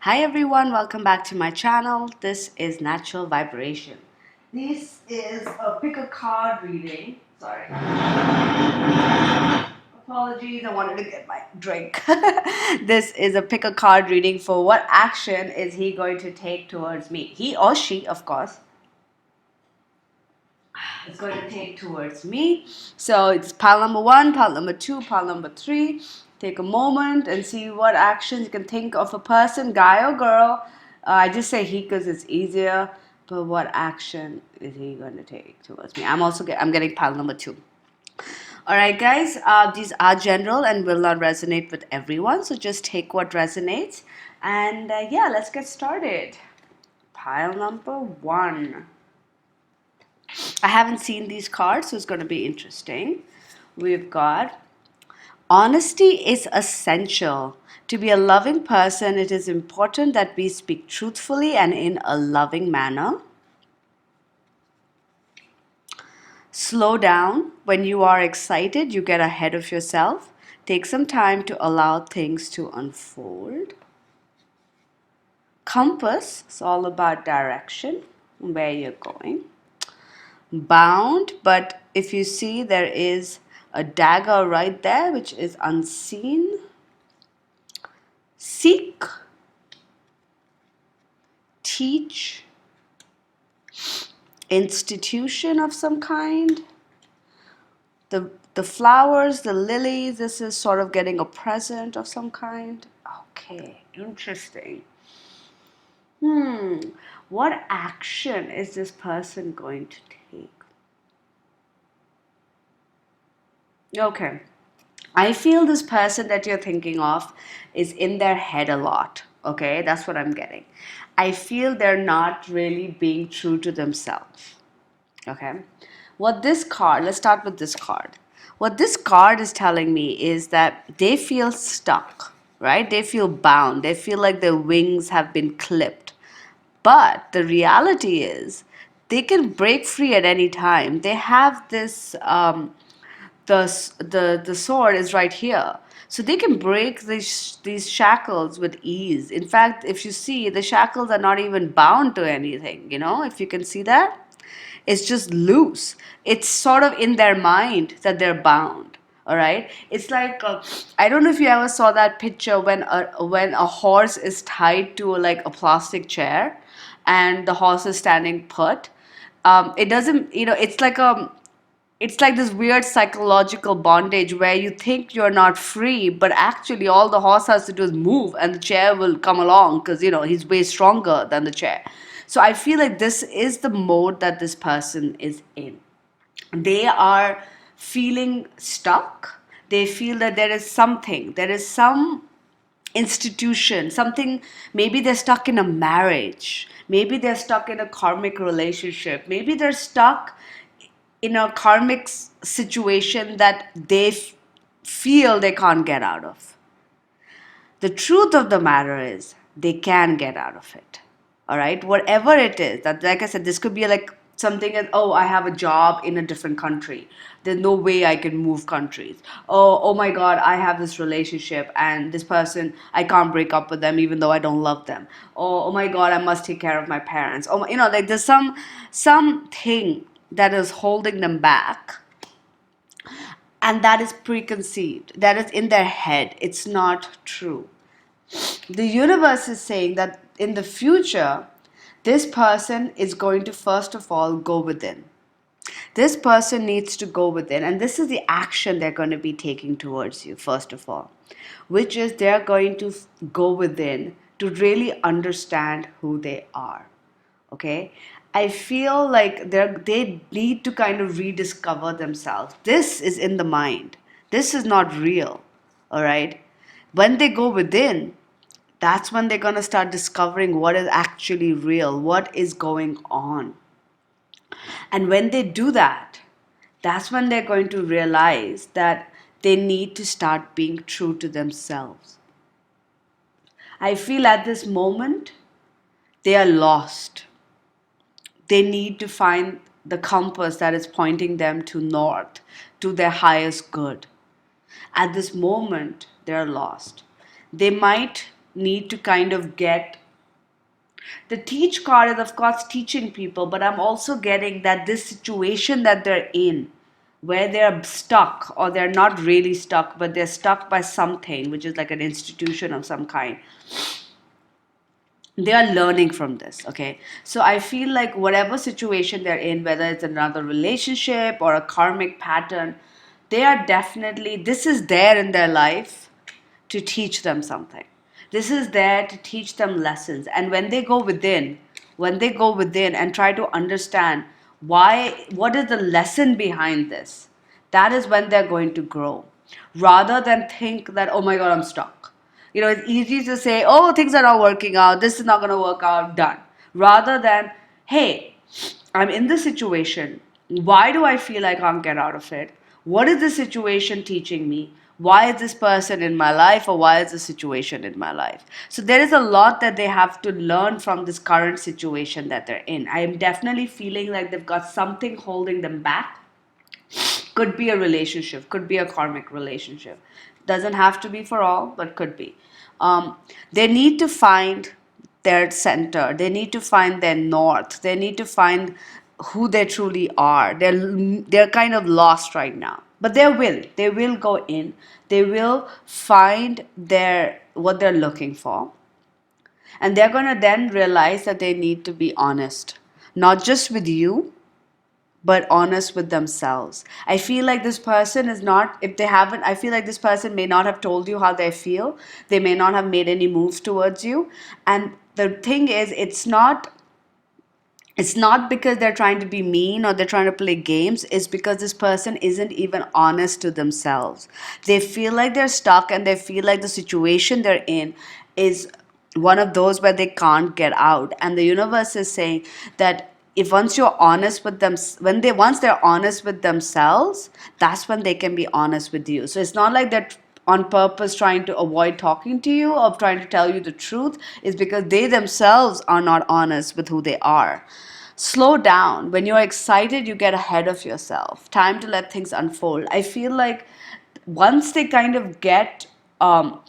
Hi everyone, welcome back to my channel. This is Natural Vibration. This is a pick a card reading. Sorry. Apologies, I wanted to get my drink. This is a pick a card reading for what action is he going to take towards me. He or she, of course, is going to take towards me. So it's pile number one, pile number two, pile number three. Take a moment and see what actions you can think of a person, guy or girl. I just say he because it's easier. But what action is he going to take towards me? I'm getting pile number two. All right, guys. These are general and will not resonate with everyone. So just take what resonates. And yeah, let's get started. Pile number one. I haven't seen these cards, so it's going to be interesting. We've got honesty is essential. To be a loving person, it is important that we speak truthfully and in a loving manner. Slow down. When you are excited, you get ahead of yourself. Take some time to allow things to unfold. Compass is all about direction, where you're going. Bound, but if you see there is a dagger right there which is unseen. Seek, teach, institution of some kind. The flowers, the lilies, this is sort of getting a present of some kind. Okay, interesting. What action is this person going to take? Okay. I feel this person that you're thinking of is in their head a lot. Okay, that's what I'm getting. I feel they're not really being true to themselves. Okay, let's start with this card. What this card is telling me is that they feel stuck, right? They feel bound. They feel like their wings have been clipped. But the reality is, they can break free at any time. They have this the sword is right here, so they can break these shackles with ease. In fact, if you see, the shackles are not even bound to anything, if you can see that, it's just loose. It's sort of in their mind that they're bound. All right, it's like I don't know if you ever saw that picture when a horse is tied to like a plastic chair and the horse is standing put. It doesn't, it's like this weird psychological bondage where you think you're not free, but actually all the horse has to do is move and the chair will come along because, he's way stronger than the chair. So I feel like this is the mode that this person is in. They are feeling stuck. They feel that there is some institution, something. Maybe they're stuck in a marriage, maybe they're stuck in a karmic relationship, maybe they're stuck in a karmic situation that they feel they can't get out of. The truth of the matter is they can get out of it. All right, whatever it is, that, like I said, this could be like something as, oh, I have a job in a different country, there's no way I can move countries. Oh my god, I have this relationship and this person, I can't break up with them even though I don't love them. Oh my god, I must take care of my parents. Like there's something that is holding them back, and that is preconceived, that is in their head, it's not true. The universe is saying that in the future, this person is going to first of all go within. This person needs to go within, and this is the action they're going to be taking towards you, first of all, which is they're going to go within to really understand who they are. Okay, I feel like they need to kind of rediscover themselves. This is in the mind, this is not real. All right, when they go within, that's when they're going to start discovering what is actually real, what is going on. And when they do that, that's when they're going to realize that they need to start being true to themselves. I feel at this moment they are lost. They need to find the compass that is pointing them to north, to their highest good. At this moment, they're lost. They might need to kind of get The teach card is, of course, teaching people, but I'm also getting that this situation that they're in, where they're stuck, or they're not really stuck, but they're stuck by something, which is like an institution of some kind, they are learning from this. Okay, so I feel like whatever situation they're in, whether it's another relationship or a karmic pattern, they are definitely, this is there in their life to teach them something. This is there to teach them lessons. And when they go within and try to understand why, what is the lesson behind this, that is when they're going to grow. Rather than think that, oh my God, I'm stuck. You know, it's easy to say, oh, things are not working out, this is not going to work out, done. Rather than, hey, I'm in this situation. Why do I feel I can't get out of it? What is the situation teaching me? Why is this person in my life, or why is this situation in my life? So there is a lot that they have to learn from this current situation that they're in. I am definitely feeling like they've got something holding them back. Could be a relationship, could be a karmic relationship. Doesn't have to be for all, but could be. They need to find their center. They need to find their north. They need to find who they truly are. They're kind of lost right now, but they will go in. They will find their what they're looking for, and they're gonna then realize that they need to be honest, not just with you, but honest with themselves. I feel like this person is not, if they haven't, I feel like this person may not have told you how they feel. They may not have made any moves towards you. And the thing is, it's not because they're trying to be mean or they're trying to play games. It's because this person isn't even honest to themselves. They feel like they're stuck, and they feel like the situation they're in is one of those where they can't get out. And the universe is saying that if once you're honest with them, once they're honest with themselves, that's when they can be honest with you. So it's not like they're on purpose trying to avoid talking to you or trying to tell you the truth. It's because they themselves are not honest with who they are. Slow down. When you're excited, you get ahead of yourself. Time to let things unfold. I feel like once they kind of get some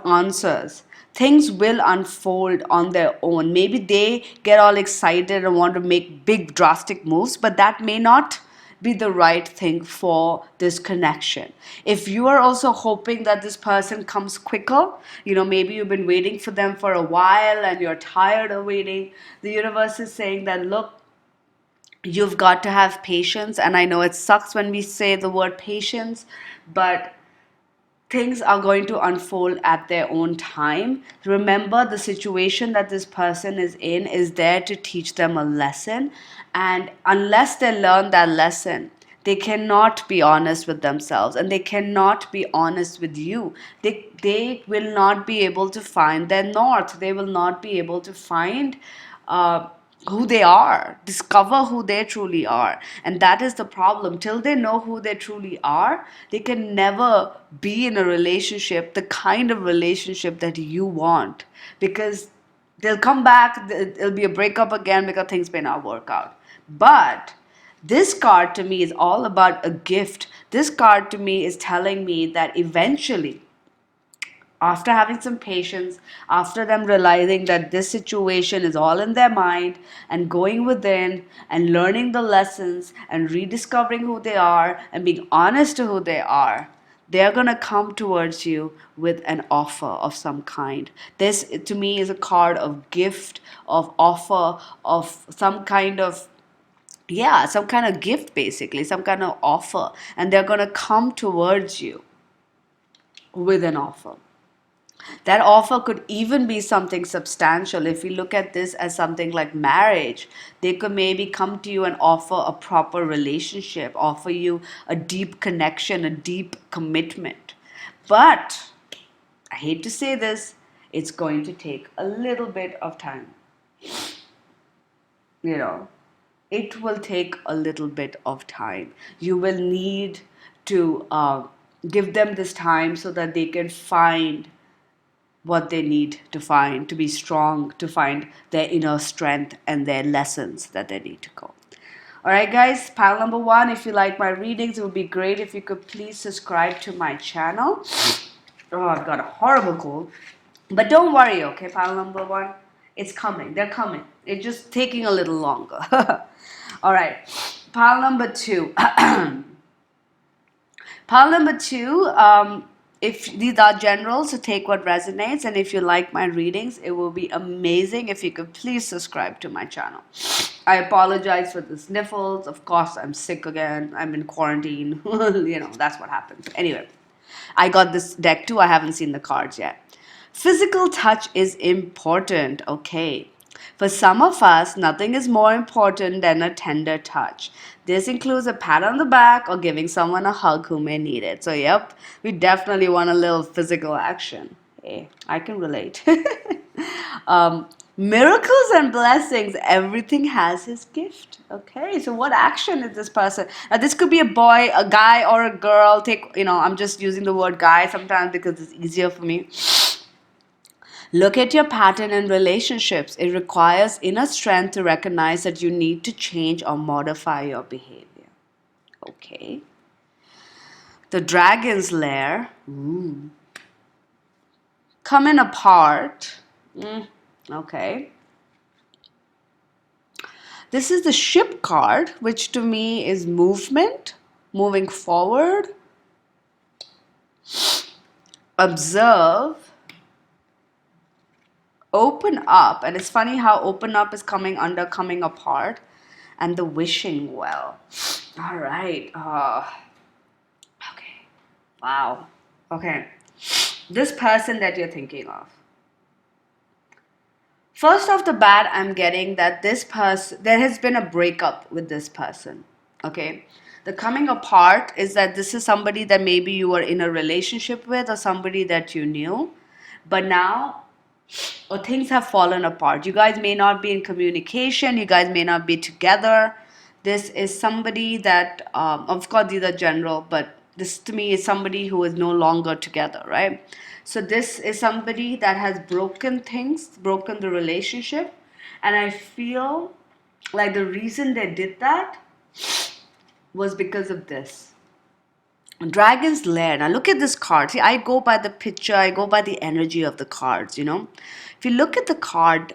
answers, things will unfold on their own. Maybe they get all excited and want to make big, drastic moves, but that may not be the right thing for this connection. If you are also hoping that this person comes quicker, maybe you've been waiting for them for a while and you're tired of waiting, the universe is saying that, look, you've got to have patience. And I know it sucks when we say the word patience, but things are going to unfold at their own time. Remember, the situation that this person is in is there to teach them a lesson. And unless they learn that lesson, they cannot be honest with themselves, and they cannot be honest with you. They will not be able to find their north. They will not be able to find who they are, discover who they truly are. And that is the problem. Till they know who they truly are, they can never be in a relationship, the kind of relationship that you want, because they'll come back, it'll be a breakup again because things may not work out. But this card to me is all about a gift. This card to me is telling me that eventually, after having some patience, after them realizing that this situation is all in their mind, and going within and learning the lessons and rediscovering who they are and being honest to who they are, they're going to come towards you with an offer of some kind. This, to me, is a card of gift, of offer, of some kind of, yeah, some kind of gift, basically, some kind of offer. And they're going to come towards you with an offer. That offer could even be something substantial. If you look at this as something like marriage, they could maybe come to you and offer a proper relationship, offer you a deep connection, a deep commitment. But I hate to say this, it's going to take a little bit of time. You know, it will take a little bit of time. You will need to give them this time so that they can find what they need to find, to be strong, to find their inner strength and their lessons that they need to go. All right, guys, pile number one, if you like my readings, it would be great if you could please subscribe to my channel. Oh, I've got a horrible cold. But don't worry, okay, pile number one. It's coming. They're coming. It's just taking a little longer. All right. Pile number two. Pile number two, if these are general, so take what resonates. And if you like my readings, it will be amazing if you could please subscribe to my channel. I apologize for the sniffles. Of course, I'm sick again. I'm in quarantine. That's what happens. Anyway, I got this deck too. I haven't seen the cards yet. Physical touch is important, okay? For some of us, nothing is more important than a tender touch. This includes a pat on the back or giving someone a hug who may need it. So, yep, we definitely want a little physical action. Hey, I can relate. Miracles and blessings, everything has his gift. Okay, so what action is this person? Now, this could be a boy, a guy, or a girl. I'm just using the word guy sometimes because it's easier for me. Look at your pattern in relationships. It requires inner strength to recognize that you need to change or modify your behavior. Okay. The dragon's lair. Coming apart. Okay. This is the ship card, which to me is movement, moving forward. Observe. Open up, and it's funny how open up is coming under coming apart, and the wishing well. All right. Okay. Wow. Okay. This person that you're thinking of. First off the bat, I'm getting that this person, there has been a breakup with this person. Okay. The coming apart is that this is somebody that maybe you were in a relationship with or somebody that you knew, but now or things have fallen apart. You guys may not be in communication. You guys may not be together. This is somebody that, of course, these are general, but this to me is somebody who is no longer together, right? So this is somebody that has broken things, broken the relationship. And I feel like the reason they did that was because of this. Dragon's Lair. Now look at this card. See, I go by the picture, I go by the energy of the cards, If you look at the card,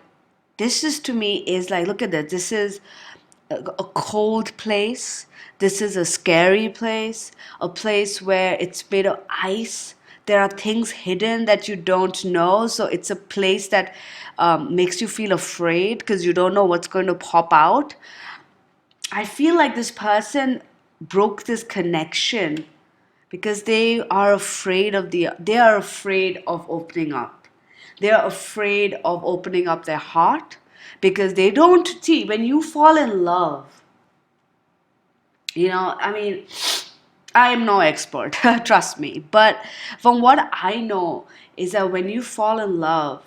this is to me is like, look at this. This is a cold place. This is a scary place. A place where it's made of ice. There are things hidden that you don't know. So it's a place that makes you feel afraid because you don't know what's going to pop out. I feel like this person broke this connection because they are afraid of opening up. They are afraid of opening up their heart because they don't see when you fall in love. I am no expert, trust me, but from what I know is that when you fall in love,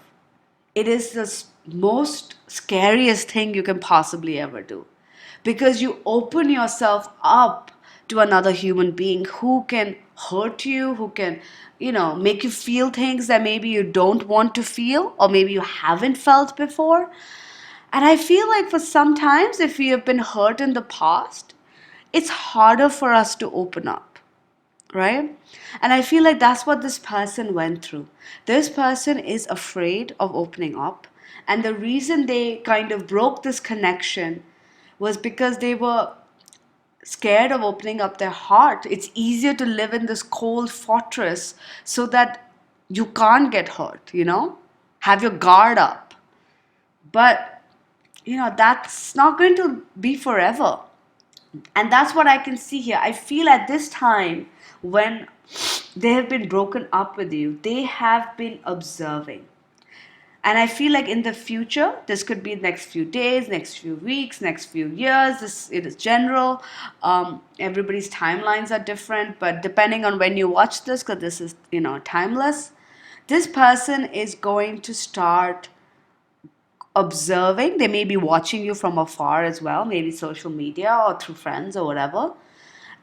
it is the most scariest thing you can possibly ever do because you open yourself up to another human being who can hurt you, who can, make you feel things that maybe you don't want to feel or maybe you haven't felt before. And I feel like for sometimes if we have been hurt in the past, it's harder for us to open up, right? And I feel like that's what this person went through. This person is afraid of opening up. And the reason they kind of broke this connection was because they were scared of opening up their heart. It's easier to live in this cold fortress so that you can't get hurt, have your guard up. But, that's not going to be forever. And that's what I can see here. I feel at this time when they have been broken up with you, they have been observing. And I feel like in the future, this could be next few days, next few weeks, next few years. It is general. Everybody's timelines are different, but depending on when you watch this, because this is, timeless, this person is going to start observing. They may be watching you from afar as well, maybe social media or through friends or whatever.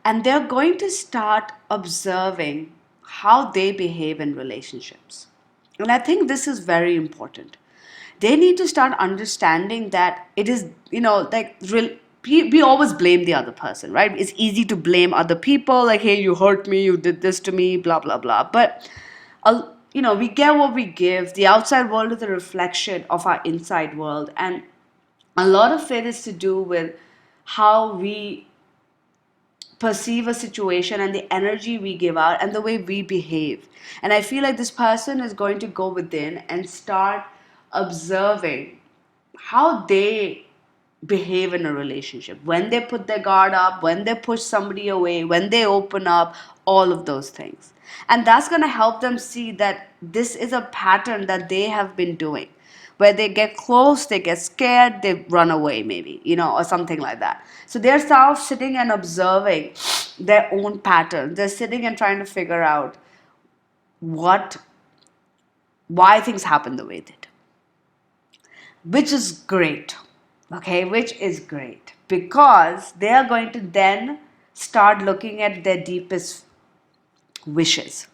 And they're going to start observing how they behave in relationships. And I think this is very important. They need to start understanding that it is, we always blame the other person, right? It's easy to blame other people, like, hey, you hurt me, you did this to me, blah, blah, blah. But we get what we give. The outside world is a reflection of our inside world. And a lot of it is to do with how we perceive a situation and the energy we give out and the way we behave. And I feel like this person is going to go within and start observing how they behave in a relationship, when they put their guard up, when they push somebody away, when they open up, all of those things. And that's going to help them see that this is a pattern that they have been doing, where they get close, they get scared, they run away, maybe, or something like that. So they're now sitting and observing their own pattern. They're sitting and trying to figure out what why things happen the way they do, which is great. Okay, which is great because they are going to then start looking at their deepest wishes.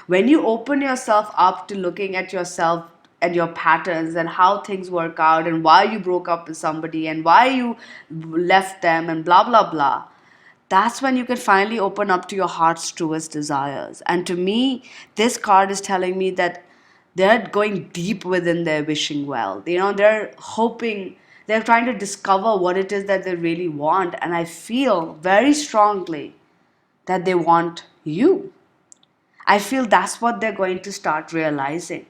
When you open yourself up to looking at yourself and your patterns and how things work out and why you broke up with somebody and why you left them and blah blah blah, that's when you can finally open up to your heart's truest desires. And to me, this card is telling me that they're going deep within their wishing well. They're hoping, they're trying to discover what it is that they really want. And I feel very strongly that they want you. I feel that's what they're going to start realizing.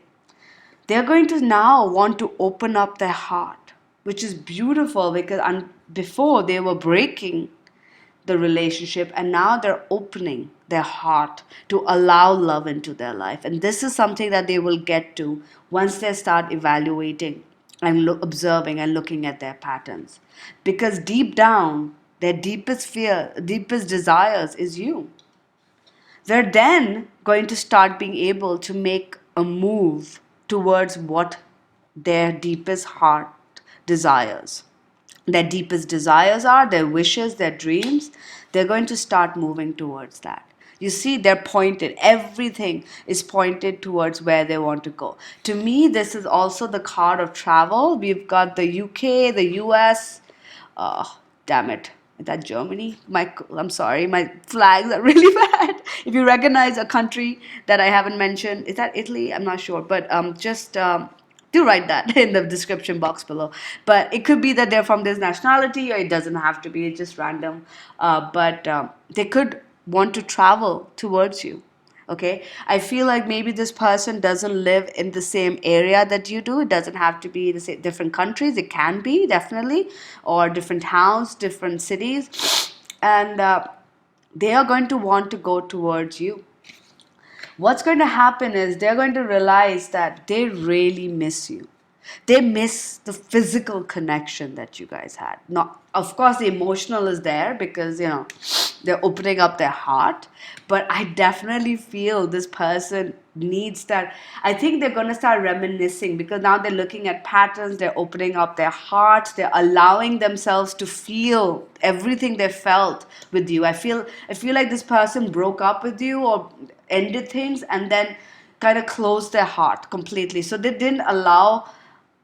They're going to now want to open up their heart, which is beautiful because before they were breaking the relationship and now they're opening their heart to allow love into their life. And this is something that they will get to once they start evaluating and observing and looking at their patterns. Because deep down, their deepest fear, deepest desires is you. They're then going to start being able to make a move towards what their deepest heart desires. Their deepest desires are, their wishes, their dreams. They're going to start moving towards that. You see, they're pointed. Everything is pointed towards where they want to go. To me, this is also the card of travel. We've got the UK, the US. Damn it. Is that Germany? I'm sorry, my flags are really bad. If you recognize a country that I haven't mentioned, is that Italy? I'm not sure, but just do write that in the description box below. But it could be that they're from this nationality, or it doesn't have to be. It's just random. But they could want to travel towards you. Okay, I feel like maybe this person doesn't live in the same area that you do. It doesn't have to be the same, different countries. It can be, definitely, or different towns, different cities. And they are going to want to go towards you. What's going to happen is they're going to realize that they really miss you. They miss the physical connection that you guys had. Not, of course, the emotional is there because, they're opening up their heart. But I definitely feel this person needs that. I think they're going to start reminiscing because now they're looking at patterns, they're opening up their hearts, they're allowing themselves to feel everything they felt with you. I feel like this person broke up with you or ended things and then kind of closed their heart completely. So they didn't allow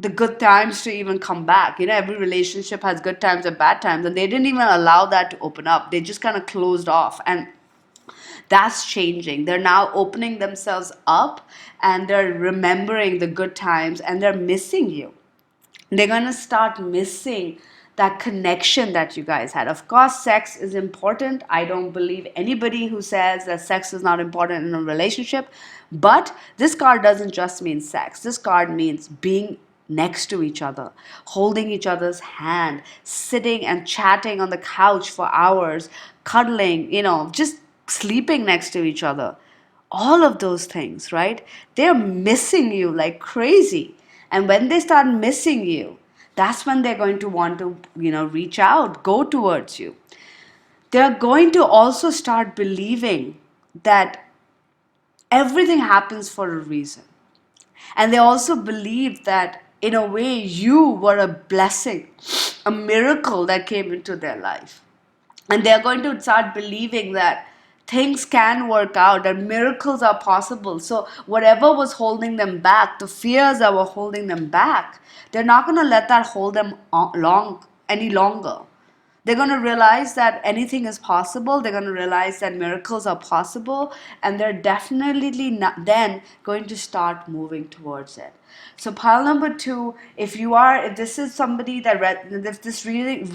the good times to even come back. Every relationship has good times and bad times, and they didn't even allow that to open up. They just kind of closed off. And that's changing. They're now opening themselves up and they're remembering the good times and they're missing you. They're going to start missing that connection that you guys had. Of course, sex is important. I don't believe anybody who says that sex is not important in a relationship. But this card doesn't just mean sex. This card means being next to each other, holding each other's hand, sitting and chatting on the couch for hours, cuddling, just sleeping next to each other. All of those things, right? They're missing you like crazy. And when they start missing you, that's when they're going to want to, reach out, go towards you. They're going to also start believing that everything happens for a reason. And they also believe that, in a way, you were a blessing, a miracle that came into their life. And they're going to start believing that things can work out, that miracles are possible. So whatever was holding them back, the fears that were holding them back, they're not going to let that hold them any longer. They're going to realize that anything is possible. They're going to realize that miracles are possible, and they're definitely not then going to start moving towards it. So pile number two, if this is somebody that if this reading,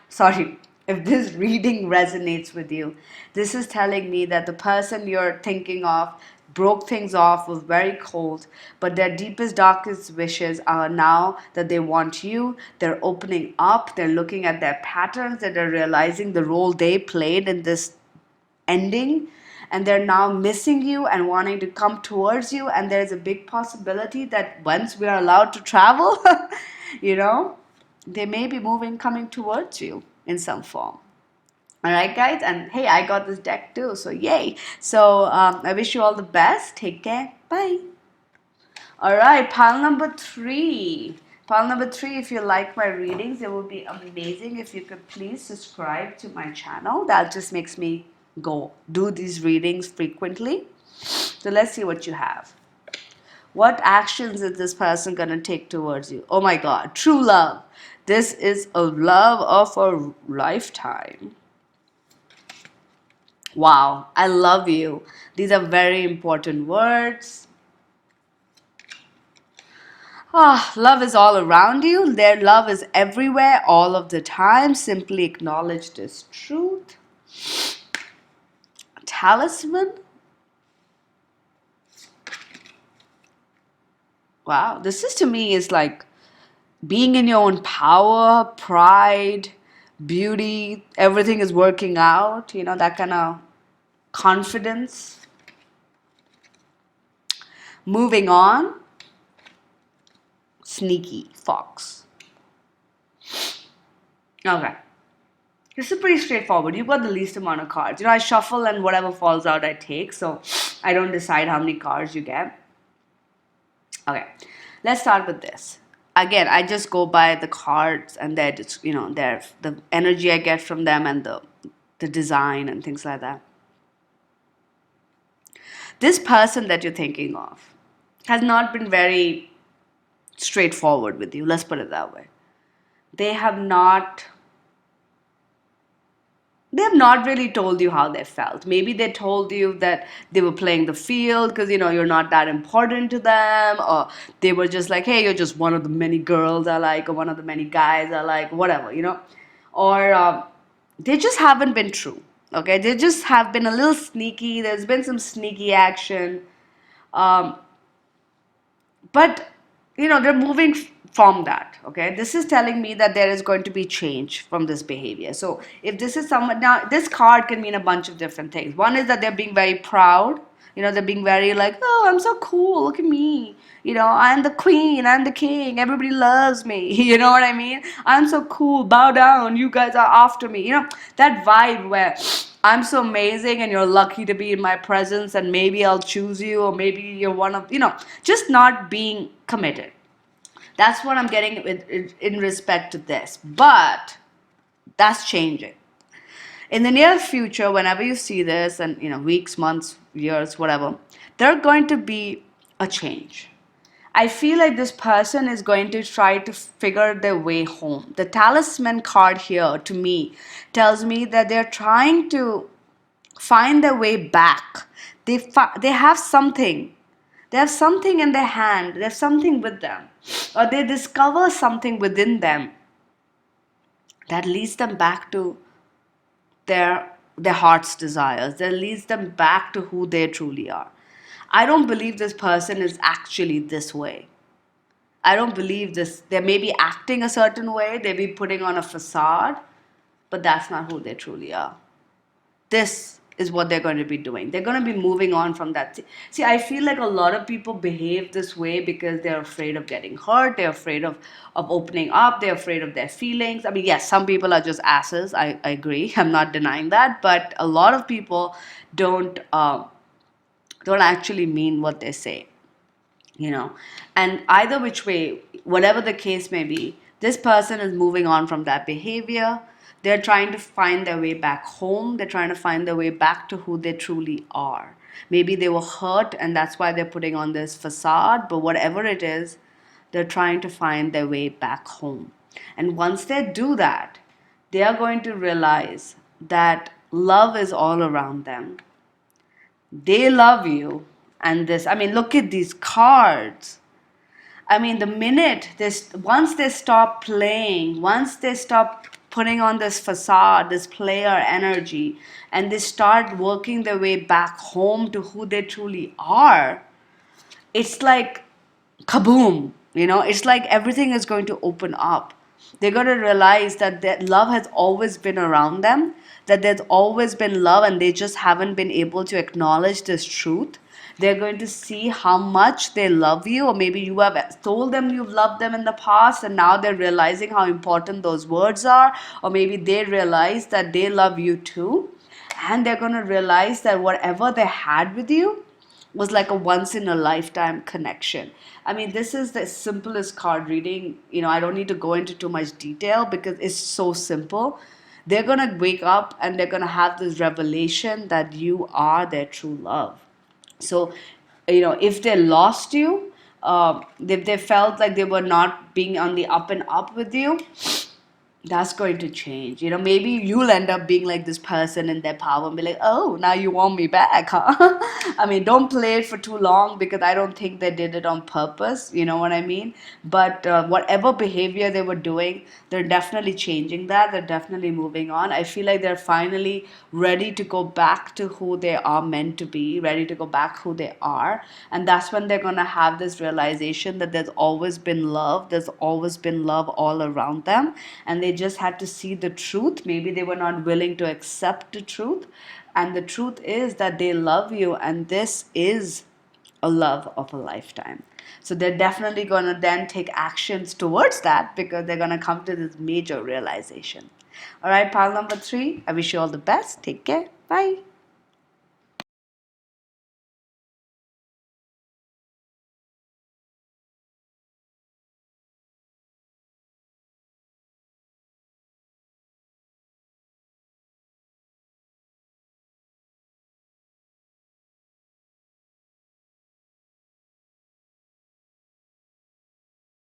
sorry, if this reading resonates with you, this is telling me that the person you're thinking of broke things off, was very cold, but their deepest, darkest wishes are now that they want you. They're opening up, they're looking at their patterns, and they're realizing the role they played in this ending, and they're now missing you and wanting to come towards you. And there's a big possibility that once we are allowed to travel, you know, they may be coming towards you in some form. All right, guys, and hey, I got this deck too, so yay. So I wish you all the best. Take care. Bye. All right, pile number three. Pile number three, if you like my readings, it would be amazing if you could please subscribe to my channel. That just makes me go do these readings frequently. So let's see what you have. What actions is this person going to take towards you? Oh my God, true love. This is a love of a lifetime. Wow, I love you. These are very important words. Love is all around you. Their love is everywhere, all of the time. Simply acknowledge this truth. Talisman. Wow, this is to me is like being in your own power, pride, beauty. Everything is working out. You know, that kind of confidence. Moving on. Sneaky fox. Okay. This is pretty straightforward. You've got the least amount of cards. You know, I shuffle and whatever falls out I take. So I don't decide how many cards you get. Okay. Let's start with this. Again, I just go by the cards and they're just, you know, they're the energy I get from them and the design and things like that. This person that you're thinking of has not been very straightforward with you. Let's put it that way. They have not really told you how they felt. Maybe they told you that they were playing the field because, you know, you're not that important to them, or they were just like, hey, you're just one of the many girls I like, or one of the many guys I like, whatever, you know. Or they just haven't been true, okay? They just have been a little sneaky. There's been some sneaky action. Um, but you know, they're moving from that. Okay, this is telling me that there is going to be change from this behavior. So if this is someone, now this card can mean a bunch of different things. One is that they're being very proud. You know, they're being very like, oh, I'm so cool, look at me, you know, I'm the queen, I'm the king, everybody loves me. You know what I mean? I'm so cool, bow down, you guys are after me. You know, that vibe where I'm so amazing and you're lucky to be in my presence, and maybe I'll choose you, or maybe you're one of, you know, just not being committed. That's what I'm getting in respect to this. But that's changing. In the near future, whenever you see this, and you know, weeks, months, years, whatever, there's going to be a change. I feel like this person is going to try to figure their way home. The talisman card here to me tells me that they're trying to find their way back. They have something. They have something in their hand. They have something with them. Or they discover something within them that leads them back to their heart's desires, that leads them back to who they truly are. I don't believe this person is actually this way. I don't believe this. They may be acting a certain way, they may be putting on a facade, but that's not who they truly are. This is what they're going to be doing. They're going to be moving on from that. See, I feel like a lot of people behave this way because they're afraid of getting hurt. They're afraid of opening up. They're afraid of their feelings. I mean, yes, some people are just asses. I agree. I'm not denying that. But a lot of people don't actually mean what they say, you know. And either which way, whatever the case may be, this person is moving on from that behavior. They're trying to find their way back home. They're trying to find their way back to who they truly are. Maybe they were hurt and that's why they're putting on this facade, but whatever it is, they're trying to find their way back home. And once they do that, they are going to realize that love is all around them. They love you. And this, I mean, look at these cards. I mean, the minute this, once they stop playing, once they stop putting on this facade, this player energy, and they start working their way back home to who they truly are, it's like kaboom, it's like everything is going to open up. They're going to realize that love has always been around them, that there's always been love, and they just haven't been able to acknowledge this truth. They're going to see how much they love you, or maybe you have told them you've loved them in the past, and now they're realizing how important those words are, or maybe they realize that they love you too, and they're going to realize that whatever they had with you was like a once in a lifetime connection. I mean, this is the simplest card reading. I don't need to go into too much detail because it's so simple. They're going to wake up and they're going to have this revelation that you are their true love. So, if they lost you, if they felt like they were not being on the up and up with you, that's going to change. Maybe you'll end up being like this person in their power and be like, oh, now you want me back, huh? I mean, don't play it for too long because I don't think they did it on purpose. You know what I mean? But whatever behavior they were doing, they're definitely changing that. They're definitely moving on. I feel like they're finally ready to go back to who they are meant to be, ready to go back who they are. And that's when they're going to have this realization that there's always been love. There's always been love all around them. And they just had to see the truth. Maybe they were not willing to accept the truth. And the truth is that they love you, and this is a love of a lifetime. So they're definitely going to then take actions towards that because they're going to come to this major realization. All right, pile number 3, I wish you all the best. Take care. Bye.